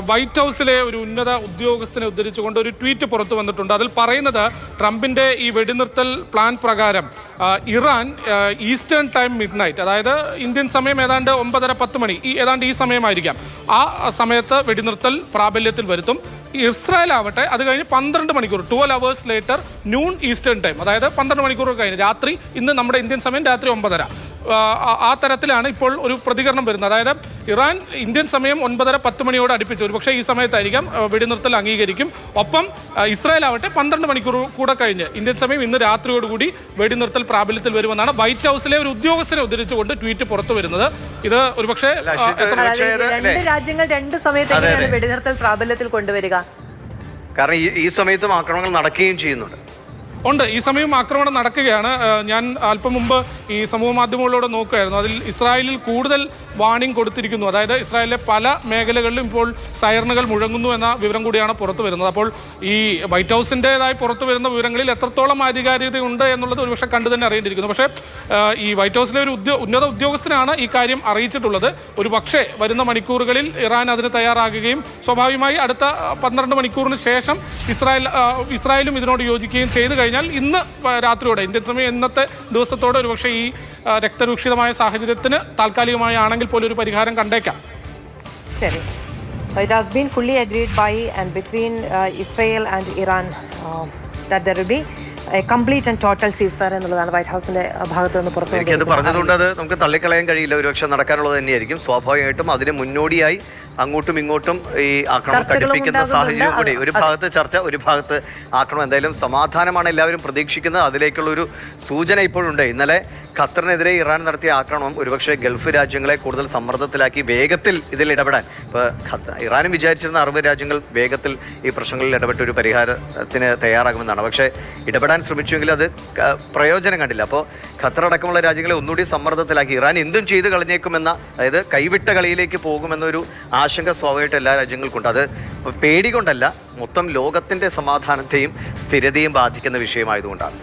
White ഹൗസിലെ ഒരു ഉന്നത ഉദ്യോഗസ്ഥനെ ഉദ്ധരിച്ചുകൊണ്ട് ഒരു ട്വീറ്റ് പുറത്തു വന്നിട്ടുണ്ട്. അതിൽ പറയുന്നത് ട്രംപിന്റെ ഈ വെടിനിർത്തൽ പ്ലാൻ പ്രകാരം ഇറാൻ ഈസ്റ്റേൺ ടൈം മിഡ്നൈറ്റ്, അതായത് ഇന്ത്യൻ സമയം ഏതാണ്ട് 9:30-10 മണി, ഏതാണ്ട് ഈ സമയമായിരിക്കാം, ആ സമയത്ത് വെടിനിർത്തൽ പ്രാബല്യത്തിൽ വരുത്തും. ഇസ്രായേൽ ആവട്ടെ അത് കഴിഞ്ഞ് 12 മണിക്കൂർ 12 hours later noon eastern time, അതായത് 12 മണിക്കൂർ കഴിഞ്ഞ് രാത്രി, ഇന്ന് നമ്മുടെ ഇന്ത്യൻ സമയം രാത്രി 9:30, ആ തരത്തിലാണ് ഇപ്പോൾ ഒരു പ്രതികരണം വരുന്നത്. അതായത് ഇറാൻ ഇന്ത്യൻ സമയം 9:30-10 മണിയോട് അടുപ്പിച്ച് ഒരു പക്ഷേ ഈ സമയത്തായിരിക്കാം വെടിനിർത്തൽ അംഗീകരിക്കും. ഒപ്പം ഇസ്രായേൽ ആവട്ടെ 12 മണിക്കൂർ കൂടെ കഴിഞ്ഞ് ഇന്ത്യൻ സമയം ഇന്ന് രാത്രിയോടുകൂടി വെടിനിർത്തൽ പ്രാബല്യത്തിൽ വരുമെന്നാണ് വൈറ്റ് ഹൗസിലെ ഒരു ഉദ്യോഗസ്ഥനെ ഉദ്ധരിച്ചുകൊണ്ട് ട്വീറ്റ് പുറത്തു വരുന്നത്. ഇത് ഒരുപക്ഷെ രാജ്യങ്ങൾ 2 സമയത്ത് വെടിനിർത്തൽ പ്രാബല്യത്തിൽ കൊണ്ടുവരിക, കാരണം ഈ സമയത്തും ആക്രമണങ്ങൾ നടക്കുകയും ചെയ്യുന്നുണ്ട്. ഉണ്ട്, ഈ സമയം ആക്രമണം നടക്കുകയാണ്. ഞാൻ അല്പം മുമ്പ് ഈ സമൂഹ മാധ്യമങ്ങളോട് നോക്കുകയായിരുന്നു. അതിൽ ഇസ്രായേലിൽ കൂടുതൽ വാർണിംഗ് കൊടുത്തിരിക്കുന്നു. അതായത് ഇസ്രായേലിലെ പല മേഖലകളിലും ഇപ്പോൾ സൈറനുകൾ മുഴങ്ങുന്നു എന്ന വിവരം കൂടിയാണ് പുറത്തു വരുന്നത്. അപ്പോൾ ഈ വൈറ്റ് ഹൗസിൻ്റെതായി പുറത്തു വരുന്ന വിവരങ്ങളിൽ എത്രത്തോളം ആധികാരികതയുണ്ട് എന്നുള്ളത് ഒരുപക്ഷെ കണ്ടു തന്നെ അറിയേണ്ടിയിരിക്കുന്നു. പക്ഷേ ഈ വൈറ്റ് ഹൗസിലെ ഒരു ഉന്നത ഉദ്യോഗസ്ഥനാണ് ഈ കാര്യം അറിയിച്ചിട്ടുള്ളത്. ഒരു പക്ഷേ വരുന്ന മണിക്കൂറുകളിൽ ഇറാൻ അതിന് തയ്യാറാകുകയും സ്വാഭാവികമായി അടുത്ത 12 മണിക്കൂറിന് ശേഷം ഇസ്രായേലും ഇതിനോട് യോജിക്കുകയും ചെയ്തു കഴിഞ്ഞാൽ ഇന്ന് രാത്രിയോടെ ഇന്ത്യൻ സമയം ഇന്നത്തെ ദിവസത്തോടെ ഒരുപക്ഷെ ഈ രക്തരൂക്ഷിതമായ സാഹചര്യത്തിന് താൽക്കാലികമായി ആണെങ്കിൽ പോലും ഒരു പരിഹാരം കണ്ടേക്കാം. ശരി, it has been fully agreed by and between Israel and Iran that there will be a complete and total ceasefire എന്നുള്ളതാണ് വൈറ്റ് ഹൗസിന്റെ ഭാഗത്ത് നിന്ന് പുറത്തു വന്നത്. എനിക്കത് പറഞ്ഞതുകൊണ്ട് അത് നമുക്ക് തള്ളിക്കളയാൻ കഴിയില്ല. ഒരുപക്ഷെ നടക്കാനുള്ളത് തന്നെയായിരിക്കും. സ്വാഭാവികമായിട്ടും അതിന് മുന്നോടിയായി അങ്ങോട്ടും ഇങ്ങോട്ടും ഈ ആക്രമണം കടുപ്പിക്കുന്ന സാഹചര്യം കൂടി, ഒരു ഭാഗത്ത് ചർച്ച, ഒരു ഭാഗത്ത് ആക്രമണം. എന്തായാലും സമാധാനമാണ് എല്ലാവരും പ്രതീക്ഷിക്കുന്നത്. അതിലേക്കുള്ള ഒരു സൂചന ഇപ്പോഴുണ്ട്. ഇന്നലെ ഖത്തറിനെതിരെ ഇറാൻ നടത്തിയ ആക്രമണം ഒരുപക്ഷെ ഗൾഫ് രാജ്യങ്ങളെ കൂടുതൽ സമ്മർദ്ദത്തിലാക്കി വേഗത്തിൽ ഇതിൽ ഇടപെടാൻ, ഇപ്പോൾ ഇറാനും വിചാരിച്ചിരുന്ന അറബ് രാജ്യങ്ങൾ വേഗത്തിൽ ഈ പ്രശ്നങ്ങളിൽ ഇടപെട്ട് ഒരു പരിഹാരത്തിന് തയ്യാറാകുമെന്നാണ്. പക്ഷേ ഇടപെടാൻ ശ്രമിച്ചുവെങ്കിൽ അത് പ്രയോജനം കണ്ടില്ല. അപ്പോൾ ഖത്തർ അടക്കമുള്ള രാജ്യങ്ങളെ ഒന്നുകൂടി സമ്മർദ്ദത്തിലാക്കി ഇറാൻ എന്തും ചെയ്ത് കളഞ്ഞേക്കുമെന്ന, അതായത് കൈവിട്ട കളിയിലേക്ക് പോകുമെന്നൊരു ആശങ്ക സ്വാഭാവികമായിട്ട് എല്ലാ രാജ്യങ്ങൾക്കുണ്ട്. അത് പേടി കൊണ്ടല്ല, മൊത്തം ലോകത്തിൻ്റെ സമാധാനത്തെയും സ്ഥിരതയും ബാധിക്കുന്ന വിഷയമായതുകൊണ്ടാണ്.